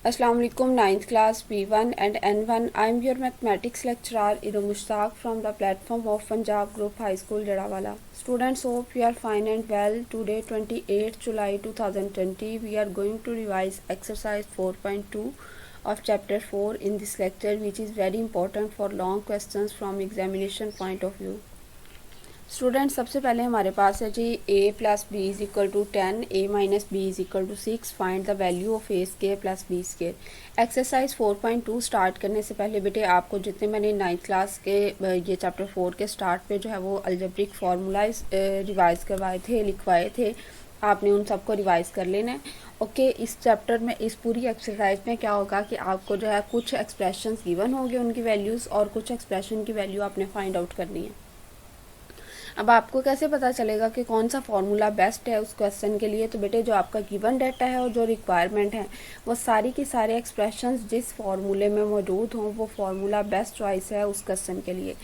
Assalamu alaikum, ninth class B1 and N1. I am your mathematics lecturer Iru Mushtaq from the platform of Punjab Group High School Jadawala. Students, hope you are fine and well. Today 28th July 2020 we are going to revise exercise 4.2 of chapter 4 in this lecture, which is very important for long questions from examination point of view. Student सबसे पहले हमारे पास है जी a plus b is equal to 10, a minus b is equal to 6, find the value of a square plus b square. Exercise 4.2 start करने से पहले बेटे आपको जितने मैंने 9th क्लास के ये चैप्टर 4 के स्टार्ट पे जो है वो अलजेब्रिक फार्मूलाइज रिवाइज करवाए थे, लिखवाए थे, आपने उन सबको रिवाइज कर लेना है। ओके, इस चैप्टर में इस पूरी एक्सरसाइज में क्या होगा कि आपको जो है कुछ एक्सप्रेशंस गिवन होंगे, उनकी वैल्यूज़, और कुछ एक्सप्रेशन की वैल्यू आपने फाइंड आउट करनी है। अब आपको कैसे पता चलेगा कि कौन सा फार्मूला बेस्ट है उस क्वेश्चन के लिए? तो बेटे जो आपका गिवन डाटा है और जो रिक्वायरमेंट है वो सारी की सारे एक्सप्रेशंस जिस फार्मूले में मौजूद हों वो फार्मूला बेस्ट चॉइस है उस क्वेश्चन के लिए।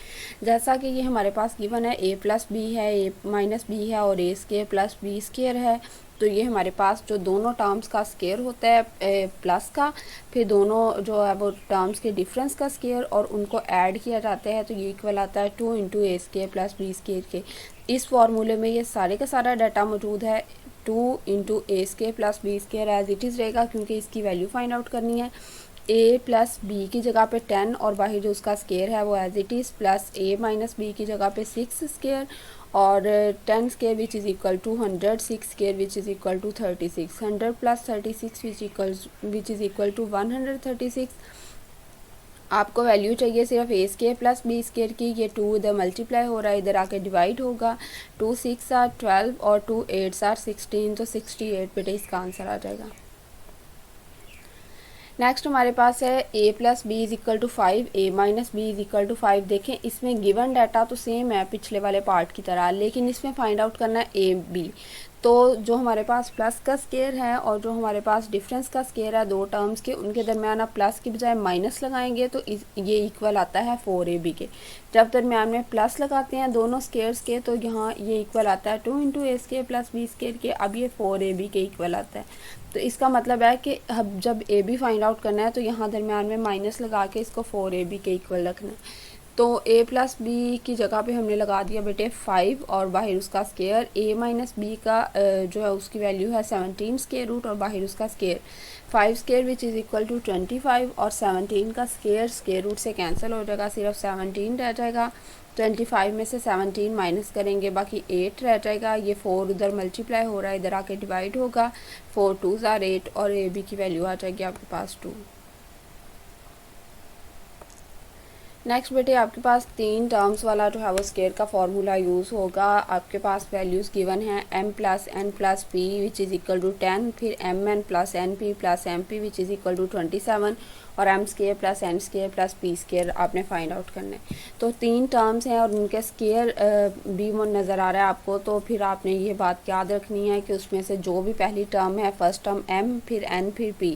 जैसा कि ये हमारे पास गिवन है a प्लस बी है, a माइनस बी है और a square plus B square है। तो ये हमारे पास जो दोनों टर्म्स का स्केयर होता है प्लस का, फिर दोनों जो है वो टर्म्स के डिफरेंस का स्केयर, और उनको ऐड किया जाता है तो ये इक्वल आता है 2 इंटू ए स्केयर प्लस बी स्केयर के। इस फार्मूले में ये सारे का सारा डाटा मौजूद है। 2 into A square plus B square as it is रहेगा क्योंकि इसकी वैल्यू फाइंड आउट करनी है। a प्लस बी की जगह पे 10 और बाहर जो उसका स्केयर है वो as it is, plus a minus b की जगह पे 6 स्केयर, और 10 square which is equal to 100, 6 square which is equal to 36, 100 plus 36 which is equal to 136। आपको वैल्यू चाहिए सिर्फ a square plus B square की। ये 2 इधर मल्टीप्लाई हो रहा है, इधर आके डिवाइड होगा। 2 6 आर 12 और 2 8 आर 16, तो 68 बेटे इसका आंसर आ जाएगा। नेक्स्ट हमारे पास है a plus b is equal to 5, a minus b is equal to 5। देखें इसमें गिवन डाटा तो सेम है पिछले वाले पार्ट की तरह, लेकिन इसमें फाइंड आउट करना है a b। तो जो हमारे पास प्लस का स्केयर है और जो हमारे पास डिफरेंस का स्केयर है दो टर्म्स के, उनके दरमियान आप प्लस की बजाय माइनस लगाएंगे तो ये इक्वल आता है 4ab के। जब दरमियान में प्लस लगाते हैं दोनों स्केयर्स के तो यहाँ ये इक्वल आता है 2 इंटू ए स्केयर प्लस बी स्केयर के। अब ये 4ab के इक्वल आता है। तो इसका मतलब है कि अब जब ए बी फाइंड आउट करना है तो यहाँ दरमियान में माइनस लगा के इसको 4ab के इक्वल रखना है। तो a प्लस बी की जगह पे हमने लगा दिया बेटे 5 और बाहर उसका स्केयर। a माइनस बी का जो है उसकी वैल्यू है 17 स्केयर रूट और बाहर उसका square 5 square which is equal to 25, और 17 का स्केयर रूट से कैंसिल हो जाएगा, सिर्फ 17 रह जाएगा। 25 में से 17 माइनस करेंगे, बाकी 8 रह जाएगा। ये 4 उधर मल्टीप्लाई हो रहा है, इधर आके डिवाइड होगा। 4 2 आर 8 और ए बी की वैल्यू आ जाएगी आपके पास 2। नेक्स्ट बेटे आपके पास 3 टर्म्स वाला जो है वो स्केयर का फार्मूला यूज़ होगा। आपके पास वैल्यूज़ गिवन हैं m plus n plus p which is equal to 10, फिर mn plus np plus mp which is equal to 27, और m square plus n square plus p square आपने find out करना है। तो 3 टर्म्स हैं और उनके स्केयर भी नज़र आ रहा है आपको, तो फिर आपने ये बात याद रखनी है कि उसमें से जो भी पहली टर्म है, फर्स्ट टर्म m, फिर n, फिर p,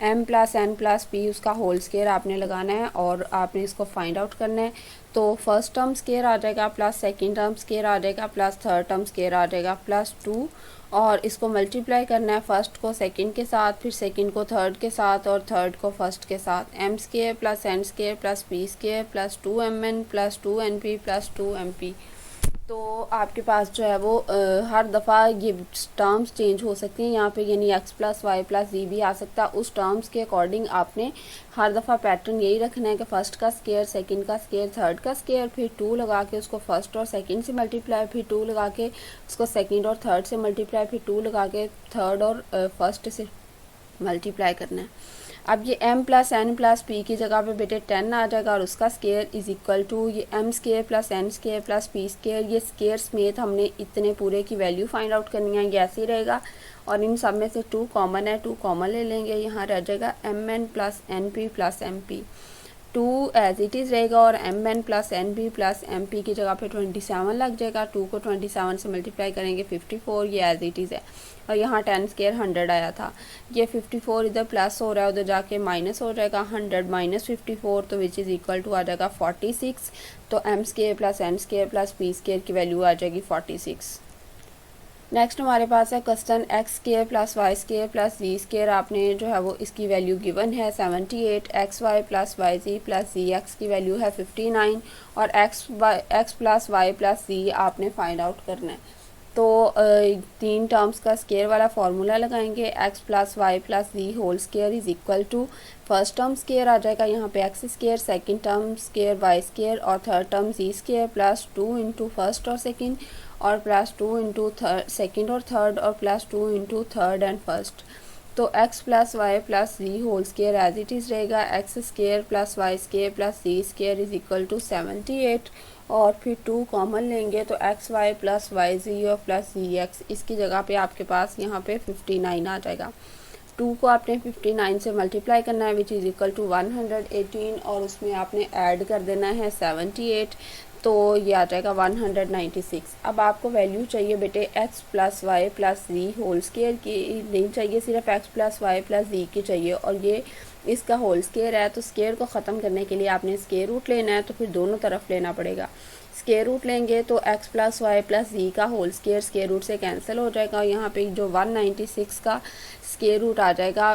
m plus n plus p उसका होल स्केयर आपने लगाना है और आपने इसको फाइंड आउट करना है। तो फर्स्ट टर्म स्केयर आ जाएगा प्लस सेकंड टर्म स्केयर आ जाएगा प्लस थर्ड टर्म स्केयर आ जाएगा प्लस 2, और इसको मल्टीप्लाई करना है फर्स्ट को सेकंड के साथ, फिर सेकंड को थर्ड के साथ और थर्ड को फर्स्ट के साथ। m square plus n square plus p square plus 2mn plus 2np plus 2mp। तो आपके पास जो है वो हर दफ़ा ये टर्म्स चेंज हो सकती हैं यहाँ पे, यानी x प्लस वाई प्लस जी भी आ सकता है। उस टर्म्स के अकॉर्डिंग आपने हर दफ़ा पैटर्न यही रखना है कि फर्स्ट का स्केयर, सेकंड का स्केयर, थर्ड का स्केयर, फिर 2 लगा के उसको फर्स्ट और सेकंड से मल्टीप्लाई, फिर 2 लगा के उसको सेकंड और थर्ड से मल्टीप्लाई, फिर 2 लगा के थर्ड और फर्स्ट से मल्टीप्लाई करना है। अब ये m plus n plus p की जगह पे बेटे 10 आ जाएगा और उसका स्केयर इज इक्वल टू ये m square plus n square plus p square. ये स्केयर समेत हमने इतने पूरे की वैल्यू फाइंड आउट करनी है, ये ऐसे ही रहेगा। और इन सब में से 2 कॉमन है, 2 कॉमन ले लेंगे, यहाँ रह जाएगा mn plus np plus mp। 2 as it is रहेगा और mn plus np plus mp की जगह पे 27 लग जाएगा। 2 को 27 से मल्टीप्लाई करेंगे 54, ये एज इट इज़ है। और यहाँ 10 स्केयर 100 आया था, ये 54 इधर प्लस हो रहा है, उधर जाके माइनस हो जाएगा। 100 माइनस 54 तो विच इज़ इक्वल टू आ जाएगा 46। तो m square plus n square plus p square की वैल्यू आ जाएगी 46। नेक्स्ट हमारे पास है question X square plus Y square plus जी स्क्वायर, आपने जो है वो इसकी वैल्यू गिवन है 78, एक्स वाई प्लस वाई जी प्लस जी एक्स की वैल्यू है 59 और X plus Y plus Z आपने फाइंड आउट करना है। तो तीन टर्म्स का स्क्वायर वाला फार्मूला लगाएंगे, X plus Y plus ji whole square is equal to first term square आ जाएगा यहाँ पे X square, second term square Y square और third term Z square plus 2 into first और सेकेंड और प्लस 2 इंटू थर्ड सेकेंड और third और plus 2 into third and first. तो x plus Y plus ji whole square as it is रहेगा, X square plus Y square plus ji square is equal to 78 और फिर 2 common लेंगे तो x Y plus Y z और plus जी x, इसकी जगह पे आपके पास यहाँ पे 59 आ जाएगा। 2 को आपने 59 से मल्टीप्लाई करना है विच इज़ इक्वल टू 118 और उसमें आपने ऐड कर देना है 78, तो ये आ जाएगा 196। अब आपको वैल्यू चाहिए बेटे x प्लस वाई प्लस जी होल स्क्वायर की नहीं चाहिए, सिर्फ x प्लस वाई प्लस जी की चाहिए और ये इसका होल स्क्वायर है। तो स्क्वायर को ख़त्म करने के लिए आपने स्क्वायर रूट लेना है, तो फिर दोनों तरफ लेना पड़ेगा। स्क्वायर रूट लेंगे तो x प्लस वाई प्लस जी का होल स्क्वायर रूट से कैंसिल हो जाएगा और यहाँ पे जो 196 का स्क्वायर रूट आ जाएगा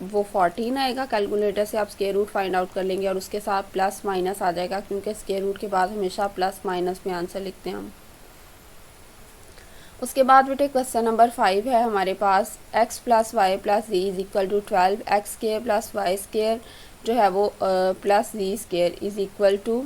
वो 14 आएगा। कैलकुलेटर से आप स्क्वायर रूट फाइंड आउट कर लेंगे और उसके साथ प्लस माइनस आ जाएगा, क्योंकि स्क्वायर रूट के बाद हमेशा प्लस माइनस में आंसर लिखते हैं हम। उसके बाद बेटे क्वेश्चन नंबर 5 है हमारे पास, x plus Y plus z is equal to 12, x square plus Y square जो है वो plus ji square is equal to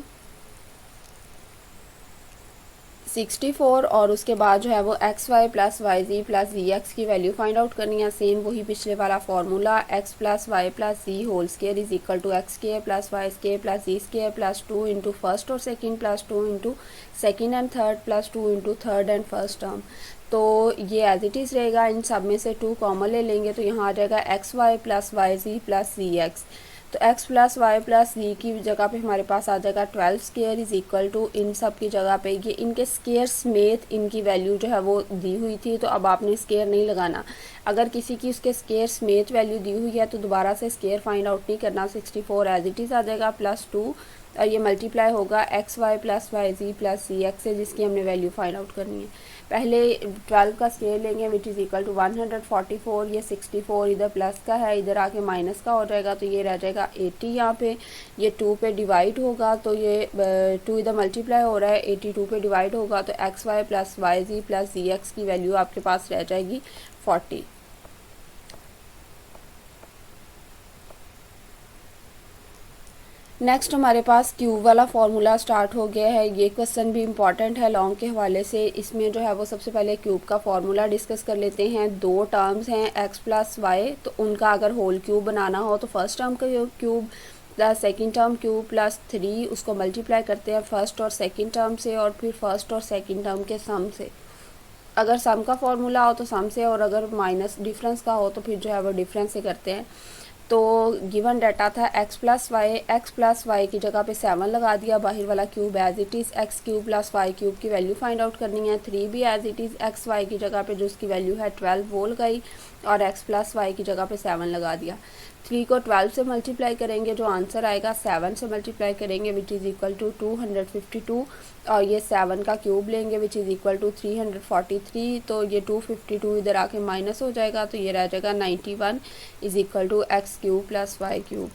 64 और उसके बाद जो है वो एक्स वाई प्लस वाई जी प्लस जी एक्स की वैल्यू फाइंड आउट करनी है। सेम वही पिछले वाला formula, x plus Y plus ji whole square is equal to x square plus Y square plus ji square plus 2 into first और second plus 2 into second and third plus 2 into third and first term. तो ये as it is रहेगा, इन सब में से 2 common ले लेंगे तो यहाँ आ जाएगा एक्स वाई प्लस वाई जी प्लस जी एक्स। तो x प्लस वाई प्लस जी की जगह पे हमारे पास आ जाएगा 12 स्क्वायर इज इक्वल टू, इन सब की जगह पे ये इनके स्क्वायर समेत इनकी वैल्यू जो है वो दी हुई थी, तो अब आपने स्क्वायर नहीं लगाना। अगर किसी की उसके स्क्वायर समेत वैल्यू दी हुई है तो दोबारा से स्क्वायर फाइंड आउट नहीं करना। 64 एज इट इज़ आ जाएगा प्लस 2 और ये मल्टीप्लाई होगा एक्स वाई प्लस वाई जी प्लस सी एक्स से, जिसकी हमने वैल्यू फाइंड आउट करनी है। पहले 12 का स्क्वायर लेंगे विच इज़ इक्वल टू 144, ये 64 इधर प्लस का है, इधर आके माइनस का हो जाएगा तो ये रह जाएगा 80 यहाँ पे, ये 2 पे डिवाइड होगा तो ये 2 इधर मल्टीप्लाई हो रहा है 82 पे डिवाइड होगा तो एक्स वाई प्लस वाई जी प्लस जी एक्स की वैल्यू आपके पास रह जाएगी 40। नेक्स्ट हमारे पास क्यूब वाला फार्मूला स्टार्ट हो गया है। ये क्वेश्चन भी इम्पॉर्टेंट है लॉन्ग के हवाले से। इसमें जो है वो सबसे पहले क्यूब का फार्मूला डिस्कस कर लेते हैं। 2 टर्म्स हैं एक्स प्लस वाई, तो उनका अगर होल क्यूब बनाना हो तो फर्स्ट टर्म का cube plus second term cube plus 3 उसको मल्टीप्लाई करते हैं फर्स्ट और सेकेंड टर्म से और फिर फर्स्ट और सेकेंड टर्म के सम से। अगर सम का फार्मूला हो तो सम से, और अगर माइनस डिफरेंस का हो तो फिर जो है वो डिफरेंस से करते हैं। तो गिवन डाटा था एक्स प्लस वाई की जगह पे 7 लगा दिया, बाहर वाला cube as it is x cube plus y cube की वैल्यू फाइंड आउट करनी है। 3 भी as it is x y की जगह पे जो उसकी वैल्यू है 12 वो लगाई और एक्स प्लस वाई की जगह पे 7 लगा दिया। 3 को 12 से मल्टीप्लाई करेंगे, जो आंसर आएगा 7 से मल्टीप्लाई करेंगे विच इज़ इक्वल टू 252 और ये 7 का क्यूब लेंगे विच इज़ इक्वल टू 343, तो ये 252 इधर आके माइनस हो जाएगा तो ये रह जाएगा 91 is equal to x cube plus y cube.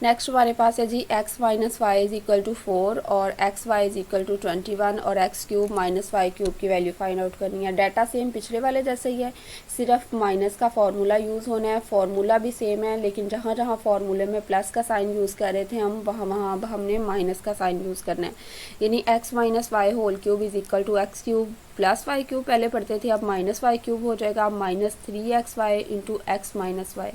Next हमारे पास है जी x minus y is equal to 4 और x y is equal to 21 और x cube minus y cube की वैल्यू फाइंड आउट करनी है। डाटा सेम पिछले वाले जैसे ही है, सिर्फ माइनस का फार्मूला यूज़ होना है। फार्मूला भी सेम है लेकिन जहाँ जहाँ फार्मूले में प्लस का साइन यूज़ कर रहे थे हम, वहाँ हमने माइनस का साइन यूज़ करना है। यानी x minus y whole cube is equal to x cube plus y cube पहले पढ़ते थे, अब माइनस वाई क्यूब हो जाएगा, अब minus 3xy into x minus y.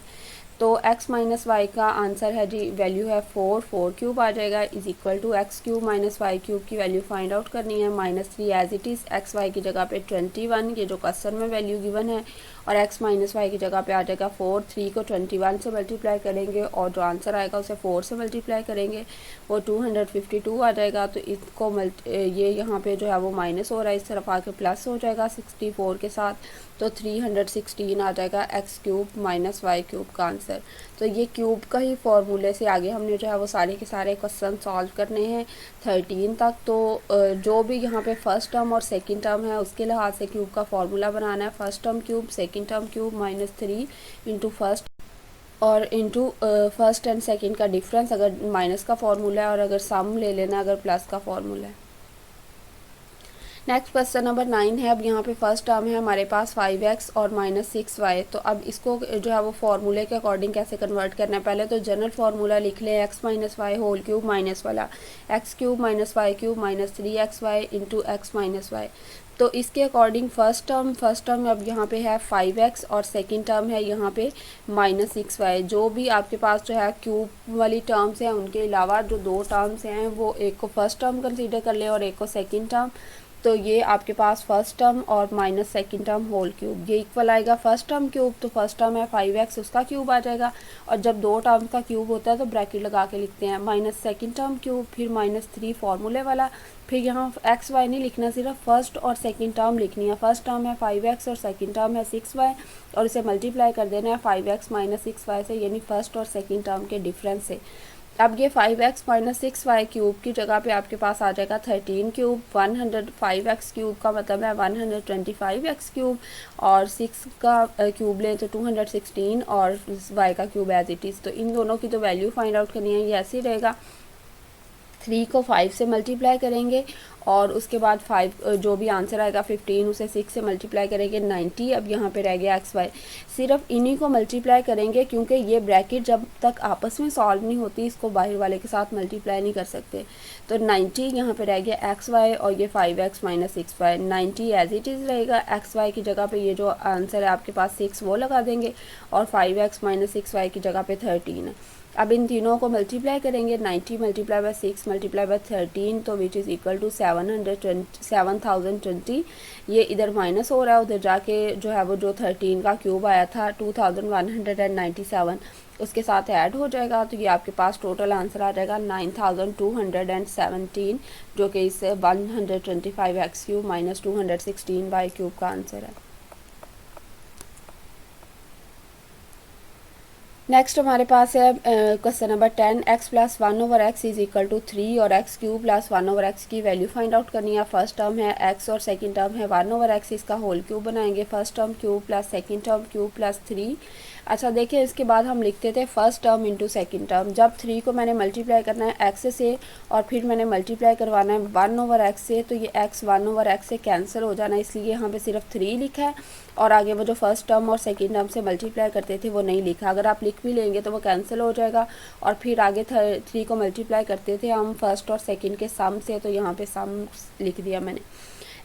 तो x माइनस वाई का आंसर है जी वैल्यू है 4 क्यूब आ जाएगा is equal to x cube minus y cube की वैल्यू फाइंड आउट करनी है। -3 as it is x y की जगह पे 21, ये जो क्वेश्चन में वैल्यू गिवन है, और x माइनस वाई की जगह पे आ जाएगा 4। 3 को 21 से मल्टीप्लाई करेंगे और जो आंसर आएगा उसे 4 से मल्टीप्लाई करेंगे, वो 252 आ जाएगा। तो इसको ये यहाँ पे जो है वो माइनस हो रहा है, इस तरफ आके प्लस हो जाएगा 64 के साथ, तो 316 आ जाएगा x cube minus y cube का आंसर। तो ये क्यूब का ही फॉर्मूले से आगे हमने जो है वो सारे के सारे क्वेश्चन सॉल्व करने हैं 13 तक। तो जो भी यहाँ पे फर्स्ट टर्म और सेकंड टर्म है उसके लिहाज से क्यूब का फॉर्मूला बनाना है। First term cube, second term cube -3 into first और इंटू फर्स्ट एंड सेकंड का डिफरेंस अगर माइनस का फॉर्मूला है, और अगर सम ले लेना अगर प्लस का फॉर्मूला है। नेक्स्ट क्वेश्चन नंबर 9 है। अब यहाँ पे फर्स्ट टर्म है हमारे पास 5x और -6y। तो अब इसको जो है वो फार्मूले के अकॉर्डिंग कैसे कन्वर्ट करना है, पहले तो जनरल फार्मूला लिख लें, x minus y whole cube minus वाला x cube minus y cube minus 3xy into x minus y. तो इसके अकॉर्डिंग फर्स्ट टर्म अब यहाँ पे है 5x और सेकंड टर्म है यहाँ पे -6y। जो भी आपके पास जो है क्यूब वाली टर्म्स हैं उनके अलावा जो दो टर्म्स हैं वो एक को फर्स्ट टर्म कंसीडर कर लें और एक को सेकंड टर्म। तो ये आपके पास फर्स्ट टर्म और minus second term whole cube, ये इक्वल आएगा फर्स्ट टर्म क्यूब। तो फर्स्ट टर्म है 5x, उसका क्यूब आ जाएगा, और जब दो टर्म का क्यूब होता है तो ब्रैकेट लगा के लिखते हैं, माइनस सेकंड टर्म क्यूब, फिर -3 फार्मूले वाला, फिर यहाँ x y नहीं लिखना, सिर्फ फर्स्ट और सेकंड टर्म लिखनी है। फर्स्ट टर्म है 5x और सेकंड टर्म है 6y, और इसे मल्टीप्लाई कर देना है 5x माइनस 6y से, यानी फर्स्ट और सेकंड टर्म के डिफरेंस से। अब ये 5x माइनस 6y क्यूब की जगह पे आपके पास आ जाएगा 13 क्यूब। 105x क्यूब का मतलब है 125x क्यूब, और 6 का क्यूब लें तो 216, और y का क्यूब एज इट इज़। तो इन दोनों की तो वैल्यू फाइंड आउट करनी है, ये ऐसे ही रहेगा। 3 को 5 से मल्टीप्लाई करेंगे और उसके बाद 5 जो भी आंसर आएगा 15 उसे 6 से मल्टीप्लाई करेंगे 90। अब यहाँ पे रह गया एक्स वाई, सिर्फ इन्हीं को मल्टीप्लाई करेंगे क्योंकि ये ब्रैकेट जब तक आपस में सॉल्व नहीं होती इसको बाहर वाले के साथ मल्टीप्लाई नहीं कर सकते। तो 90 यहाँ पे रह गया एक्स वाई और ये 5x minus 6y। 90 as it is रहेगा, एक्स वाई की जगह पे ये जो आंसर है आपके पास 6 वो लगा देंगे, और 5x माइनस 6y की जगह पे 13 है। अब इन तीनों को मल्टीप्लाई करेंगे, 90 मल्टीप्लाई बाय 6 मल्टीप्लाई बाय 13, तो विच इज़ इक्वल टू 7020। ये इधर माइनस हो रहा है, उधर जाके जो है वो जो 13 का क्यूब आया था 2197 उसके साथ ऐड हो जाएगा। तो ये आपके पास टोटल आंसर आ जाएगा 9217, जो कि इस 125x cube minus 216y cube का आंसर है। नेक्स्ट हमारे पास है question number 10। x plus 1/x is equal to 3 और x क्यूब प्लस 1/x की वैल्यू फाइंड आउट करनी है। फर्स्ट टर्म है x और सेकंड टर्म है 1/x, इसका होल क्यूब बनाएंगे। First term cube plus second term cube plus 3। अच्छा देखिए, इसके बाद हम लिखते थे first term into second term. जब 3 को मैंने मल्टीप्लाई करना है x से और फिर मैंने मल्टीप्लाई करवाना है 1/x से, तो ये x 1/x से कैंसिल हो जाना है, इसलिए यहाँ पे सिर्फ 3 लिखा है, और आगे वो जो फर्स्ट टर्म और सेकंड टर्म से मल्टीप्लाई करते थे वो नहीं लिखा। अगर आप लिख भी लेंगे तो वो कैंसिल हो जाएगा, और फिर आगे 3 को मल्टीप्लाई करते थे हम फर्स्ट और सेकंड के सम से, तो यहाँ पे सम लिख दिया मैंने।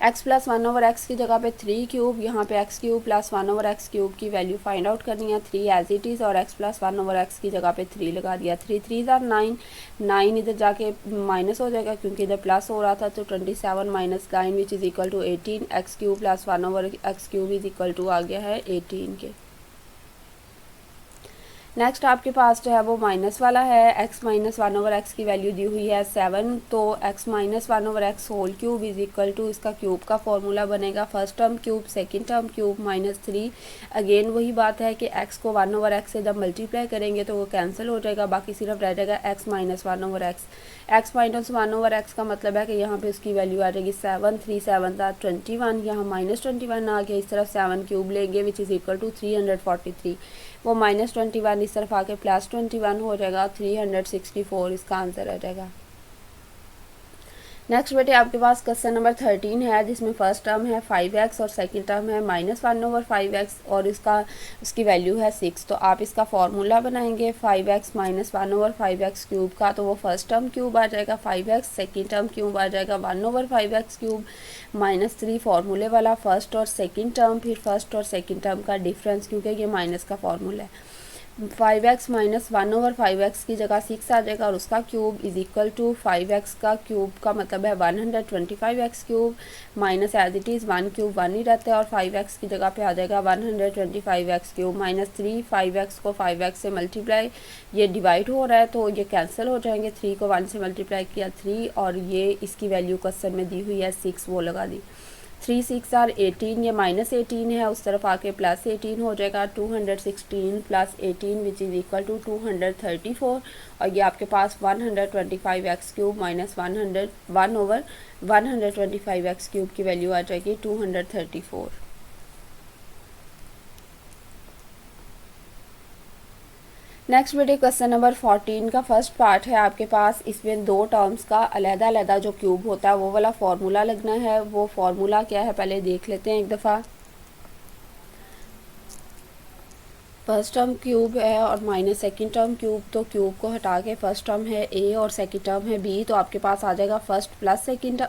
x प्लस 1/x की जगह पे 3 क्यूब, यहाँ पे x cube plus 1/x cube की वैल्यू फाइंड आउट करनी है, 3 एज इट इज़, और x प्लस 1/x की जगह पे 3 लगा दिया। 3 3 आर 9 इधर जाके माइनस हो जाएगा क्योंकि इधर प्लस हो रहा था, तो 27 minus 9 which is equal to 18। x cube plus 1/x cube is equal to आ गया है 18 के। नेक्स्ट आपके पास जो है वो माइनस वाला है। x माइनस 1/x की वैल्यू दी हुई है 7, तो x minus 1/x whole cube is equal to, इसका क्यूब का फॉर्मूला बनेगा first term cube second term cube minus 3। Again वही बात है कि x को 1/x से जब मल्टीप्लाई करेंगे तो वो कैंसिल हो जाएगा, बाकी सिर्फ रह जाएगा x minus 1/x। x minus 1/x का मतलब है कि यहाँ पे उसकी वैल्यू आ जाएगी 7, 3 7 21, यहाँ माइनस 21 आ गया, इस तरफ 7 क्यूब लेंगे विच इज़ इक्वल टू 343, वो माइनस 21 इस तरफ आके प्लस 21 हो जाएगा, 364 इसका आंसर आ जाएगा। नेक्स्ट बेटे आपके पास क्वेश्चन नंबर 13 है, जिसमें फर्स्ट टर्म है 5x और सेकंड टर्म है -1/5x और उसकी वैल्यू है 6। तो आप इसका फॉर्मूला बनाएंगे 5x माइनस 1/5x क्यूब का, तो वो फर्स्ट टर्म क्यूब आ जाएगा 5x, सेकंड टर्म क्यूब आ जाएगा 1/5x क्यूब माइनस 3 फार्मूले वाला फर्स्ट और सेकंड टर्म, फिर फर्स्ट और सेकंड टर्म का डिफरेंस क्योंकि ये माइनस का फॉर्मूला है। 5x माइनस 1/5x की जगह 6 आ जाएगा और उसका cube is equal to 5x का क्यूब का मतलब है 125x cube minus as it is 1 cube 1 ही रहता है और 5x की जगह पे आ जाएगा 125x क्यूब माइनस 3 5x को 5x से मल्टीप्लाई, ये डिवाइड हो रहा है तो ये कैंसिल हो जाएंगे, 3 को 1 से मल्टीप्लाई किया 3 और ये इसकी वैल्यू क्वेश्चन में दी हुई है 6, वो लगा दी। 3 6 आर 18, ये माइनस 18 है, उस तरफ आके प्लस 18 हो जाएगा। 216 plus 18 which is equal to 234 और ये आपके पास 125x cube minus 1/125x cube की वैल्यू आ जाएगी 234। नेक्स्ट बेटे क्वेश्चन नंबर 14 का फर्स्ट पार्ट है आपके पास, इसमें दो टर्म्स का अलहदा अलहदा जो क्यूब होता है वो वाला फार्मूला लगना है। वो फार्मूला क्या है पहले देख लेते हैं एक दफ़ा। फर्स्ट टर्म क्यूब है और माइनस सेकेंड टर्म क्यूब, तो क्यूब को हटा के फर्स्ट टर्म है ए और सेकेंड टर्म है बी, तो आपके पास आ जाएगा फर्स्ट प्लस सेकेंड।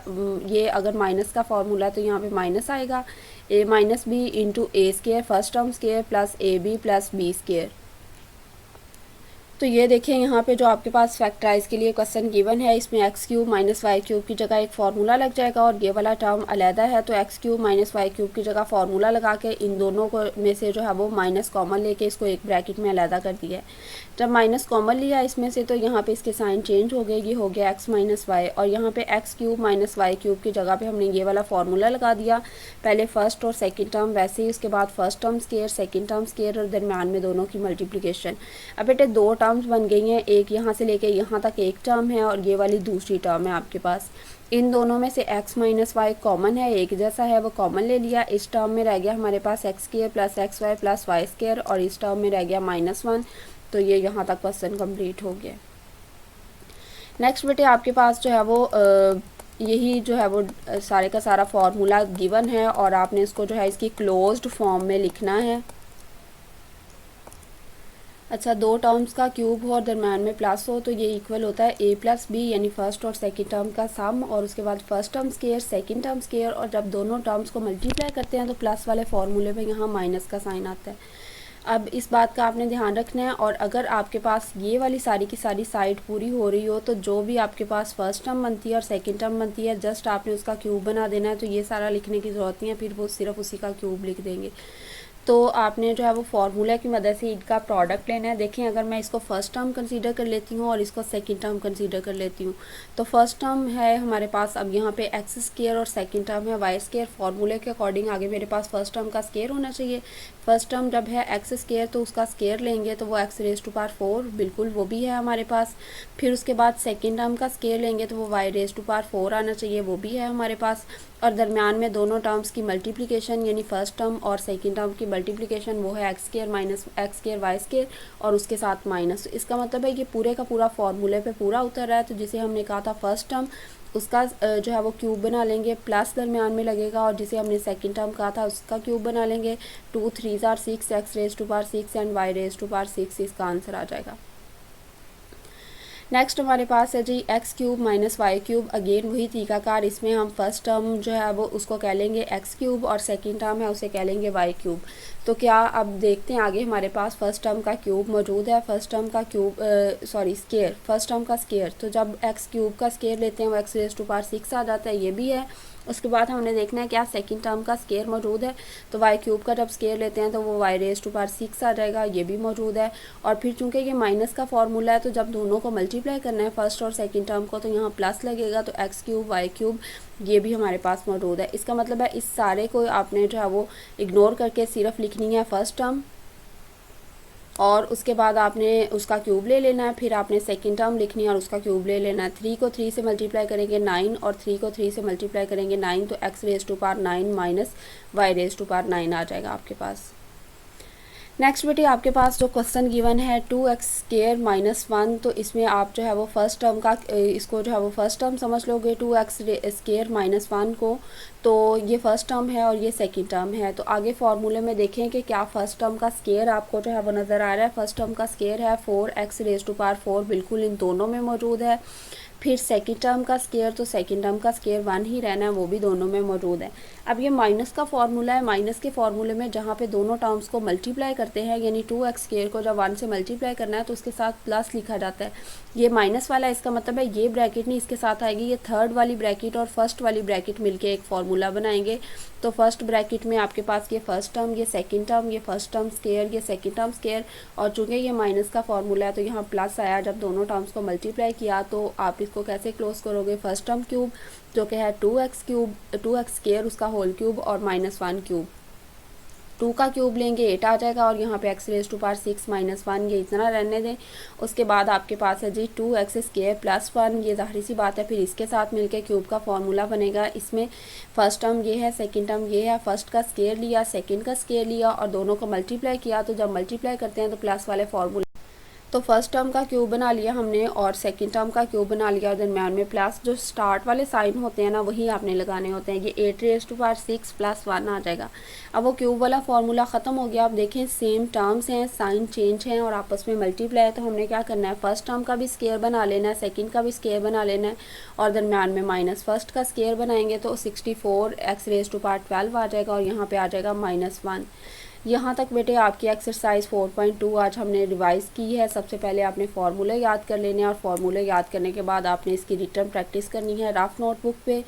ये अगर माइनस का फार्मूला है तो यहाँ पे माइनस आएगा, A minus B into A square first term square plus A B plus B square. तो ये देखिए यहाँ पे जो आपके पास फैक्टराइज के लिए क्वेश्चन गिवन है, इसमें x cube minus y cube की जगह एक फार्मूला लग जाएगा और ये वाला टर्म अलहदा है, तो x cube minus y cube की जगह फार्मूला लगा के इन दोनों को में से जो है वो माइनस कॉमन लेके इसको एक ब्रैकेट में अलहदा कर दिया है। जब माइनस कॉमन लिया इसमें से तो यहाँ पे इसके साइन चेंज हो गए, ये हो गया एक्स माइनस वाई और यहाँ पे x cube minus y cube की जगह पे हमने ये वाला फार्मूला लगा दिया। पहले फर्स्ट और सेकंड टर्म वैसे ही, उसके बाद first term square second term square और दरम्यान में दोनों की मल्टीप्लिकेशन। अब बेटे दो टर्म्स बन गई हैं, एक यहाँ से लेके यहाँ तक एक टर्म है और ये वाली दूसरी टर्म है आपके पास। इन दोनों में से x माइनस वाई कॉमन है, एक जैसा है, वो कॉमन ले लिया। इस टर्म में रह गया हमारे पास X square plus X Y plus Y square और इस टर्म में रह गया -1, तो ये यहाँ तक क्वेश्चन कंप्लीट हो गया। नेक्स्ट बेटे आपके पास जो है वो यही जो है वो सारे का सारा फॉर्मूला गिवन है और आपने इसको जो है इसकी क्लोज्ड फॉर्म में लिखना है। अच्छा, दो टर्म्स का क्यूब हो और दरम्यान में प्लस हो तो ये इक्वल होता है a प्लस बी, यानी फर्स्ट और सेकंड टर्म का सम और उसके बाद first term square second term square, और जब दोनों टर्म्स को मल्टीप्लाई करते हैं तो प्लस वाले फार्मूले में यहाँ माइनस का साइन आता है। अब इस बात का आपने ध्यान रखना है, और अगर आपके पास ये वाली सारी की सारी साइड पूरी हो रही हो तो जो भी आपके पास फर्स्ट टर्म बनती है और सेकंड टर्म बनती है जस्ट आपने उसका क्यूब बना देना है, तो ये सारा लिखने की ज़रूरत नहीं है, फिर वो सिर्फ उसी का क्यूब लिख देंगे। तो आपने जो है वो फार्मूला की मदद से इनका प्रोडक्ट लेना है। देखें, अगर मैं इसको फर्स्ट टर्म कंसीडर कर लेती हूँ और इसको सेकंड टर्म कंसीडर कर लेती हूँ, तो फर्स्ट टर्म है हमारे पास, अब यहाँ पे एक्स स्केयर और सेकंड टर्म है वाई स्केयर। फार्मूले के अकॉर्डिंग आगे मेरे पास फर्स्ट टर्म का स्केयर होना चाहिए। फर्स्ट टर्म जब है एक्स स्केयर तो उसका स्केयर लेंगे तो वो एक्स रेज टू पावर 4, बिल्कुल वो भी है हमारे पास। फिर उसके बाद सेकेंड टर्म का स्केयर लेंगे तो वो वाई रेज टू पावर 4 आना चाहिए, वो भी है हमारे पास। और दरम्यान में दोनों टर्म्स की मल्टीप्लिकेशन यानी फर्स्ट टर्म और सेकंड टर्म की मल्टीप्लिकेशन वो है x square minus x square y square और उसके साथ माइनस। तो इसका मतलब है कि पूरे का पूरा फार्मूले पे पूरा उतर रहा है। तो जिसे हमने कहा था फर्स्ट टर्म, उसका जो है वो क्यूब बना लेंगे, प्लस दरम्यान में लगेगा, और जिसे हमने सेकंड टर्म कहा था उसका क्यूब बना लेंगे। 2 3 are 6, x raise to power 6 and y raise to power 6, इसका आंसर आ जाएगा। नेक्स्ट हमारे पास है जी x cube minus y cube. Again वही तरीकाकार, इसमें हम फर्स्ट टर्म जो है वो उसको कह लेंगे एक्स क्यूब और सेकंड टर्म है उसे कह लेंगे वाई क्यूब। तो क्या अब देखते हैं आगे हमारे पास फर्स्ट टर्म का क्यूब मौजूद है, फर्स्ट टर्म का क्यूब स्केयर, फर्स्ट टर्म का स्केयर। तो जब एक्स क्यूब का स्केयर लेते हैं वो एक्स रेज टू पावर 6 आ जाता है, ये भी है। उसके बाद हमने देखना है क्या सेकंड टर्म का स्केयर मौजूद है, तो वाई क्यूब का जब स्केयर लेते हैं तो वो वाई रेज टू पावर 6 आ जाएगा, ये भी मौजूद है। और फिर चूंकि ये माइनस का फॉर्मूला है तो जब दोनों को मल्टीप्लाई करना है फर्स्ट और सेकंड टर्म को तो यहाँ प्लस लगेगा, तो एक्स क्यूब वाई क्यूब ये भी हमारे पास मौजूद है। इसका मतलब है इस सारे को आपने जो है वो इग्नोर करके सिर्फ लिखनी है फर्स्ट टर्म और उसके बाद आपने उसका क्यूब ले लेना है। फिर आपने सेकंड टर्म लिखनी है और उसका क्यूब ले लेना है। 3 को 3 से मल्टीप्लाई करेंगे 9 और 3 को 3 से मल्टीप्लाई करेंगे 9, तो x raise to power 9 minus y raise to power 9 आ जाएगा आपके पास। नेक्स्ट बेटे आपके पास जो क्वेश्चन गिवन है 2x स्केयर माइनस 1, तो इसमें आप जो है वो फर्स्ट टर्म का इसको जो है वो फर्स्ट टर्म समझ लोगे 2x स्केयर माइनस 1 को, तो ये फर्स्ट टर्म है और ये सेकंड टर्म है। तो आगे फार्मूले में देखें कि क्या फर्स्ट टर्म का स्केयर आपको जो है वो नज़र आ रहा है। फर्स्ट टर्म का स्केयर है 4x रेज टू पावर 4, बिल्कुल इन दोनों में मौजूद है। फिर सेकंड टर्म का स्केयर, तो सेकंड टर्म का स्केयर 1 ही रहना है, वो भी दोनों में मौजूद है। अब ये माइनस का फॉर्मूला है, माइनस के फॉर्मूले में जहाँ पे दोनों टर्म्स को मल्टीप्लाई करते हैं, यानी 2x स्केयर को जब 1 से मल्टीप्लाई करना है तो उसके साथ प्लस लिखा जाता है। ये माइनस वाला, इसका मतलब है ये ब्रैकेट नहीं इसके साथ आएगी, ये थर्ड वाली ब्रैकेट और फर्स्ट वाली ब्रैकेट मिलके एक फार्मूला बनाएंगे। तो फर्स्ट ब्रैकेट में आपके पास ये फर्स्ट टर्म, ये सेकंड टर्म, ये फर्स्ट टर्म स्केयर, ये सेकंड टर्म स्केयर, और चूंकि ये माइनस का फॉर्मूला है तो यहाँ प्लस आया। जब दोनों टर्म्स को मल्टीप्लाई किया तो आप इसको कैसे क्लोज करोगे, फर्स्ट टर्म क्यूब जो कि है 2x क्यूब, 2x स्केयर उसका होल क्यूब और -1 क्यूब, 2 का क्यूब लेंगे 8 आ जाएगा, और यहाँ पे x⁻6 -1 ये इतना रहने दें। उसके बाद आपके पास है जी 2x स्केयर प्लस 1, ये ज़ाहिर सी बात है फिर इसके साथ मिलके क्यूब का फॉर्मूला बनेगा। इसमें फर्स्ट टर्म ये है, सेकंड टर्म ये है, फर्स्ट का स्केयर लिया, सेकंड का स्केयर लिया और दोनों को मल्टीप्लाई किया। तो जब मल्टीप्लाई करते हैं तो प्लस वाले फॉर्मूला, तो फर्स्ट टर्म का क्यूब बना लिया हमने और सेकंड टर्म का क्यूब बना लिया, और दरम्यान में प्लस जो स्टार्ट वाले साइन होते हैं ना वही आपने लगाने होते हैं। ये 8⁻6 + 1 आ जाएगा। अब वो क्यूब वाला फार्मूला ख़त्म हो गया। आप देखें सेम टर्म्स हैं, साइन चेंज हैं और आपस में मल्टीप्लाई है, तो हमने क्या करना है, फर्स्ट टर्म का भी स्केयर बना लेना है, सेकंड का भी स्केयर बना लेना है और दरम्यान में माइनस फर्स्ट का स्केयर बनाएंगे तो 64 x⁻12 आ जाएगा और यहाँ पे आ जाएगा -1। यहाँ तक बेटे आपकी एक्सरसाइज 4.2 आज हमने रिवाइज़ की है। सबसे पहले आपने फार्मूले याद कर लेने हैं और फार्मूले याद करने के बाद आपने इसकी रिटर्न प्रैक्टिस करनी है रफ नोटबुक पे।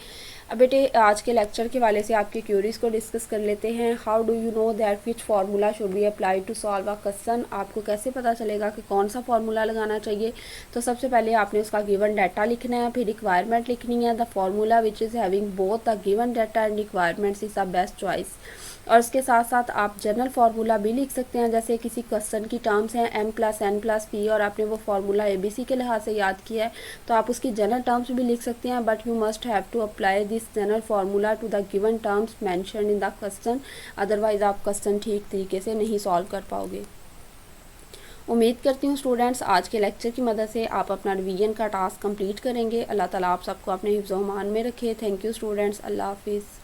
अब बेटे आज के लेक्चर के वाले से आपके क्यूरीज को डिस्कस कर लेते हैं। How do you know that which formula should be apply to solve a question, आपको कैसे पता चलेगा कि कौन सा फार्मूला लगाना चाहिए। तो सबसे पहले आपने उसका गिवन डाटा लिखना है, फिर रिक्वायरमेंट लिखनी है। The formula which is having both the given data and requirements is the best choice. और इसके साथ साथ आप जनरल फार्मूला भी लिख सकते हैं, जैसे किसी क्वेश्चन की टर्म्स हैं m+n+p और आपने वो फार्मूला ABC के लिहाज से याद किया है तो आप उसकी जनरल टर्म्स भी लिख सकते हैं। But you must have to apply this general formula to the given terms mention in the question, otherwise आप क्वेश्चन ठीक तरीके से नहीं सॉल्व कर पाओगे। उम्मीद करती हूँ स्टूडेंट्स आज के लेक्चर की मदद से आप अपना रिवीजन का टास्क कंप्लीट करेंगे। अल्लाह ताला आप सबको अपने हिफ्ज़-ओ-मान में रखे। थैंक यू स्टूडेंट्स, अल्लाह हाफिज़।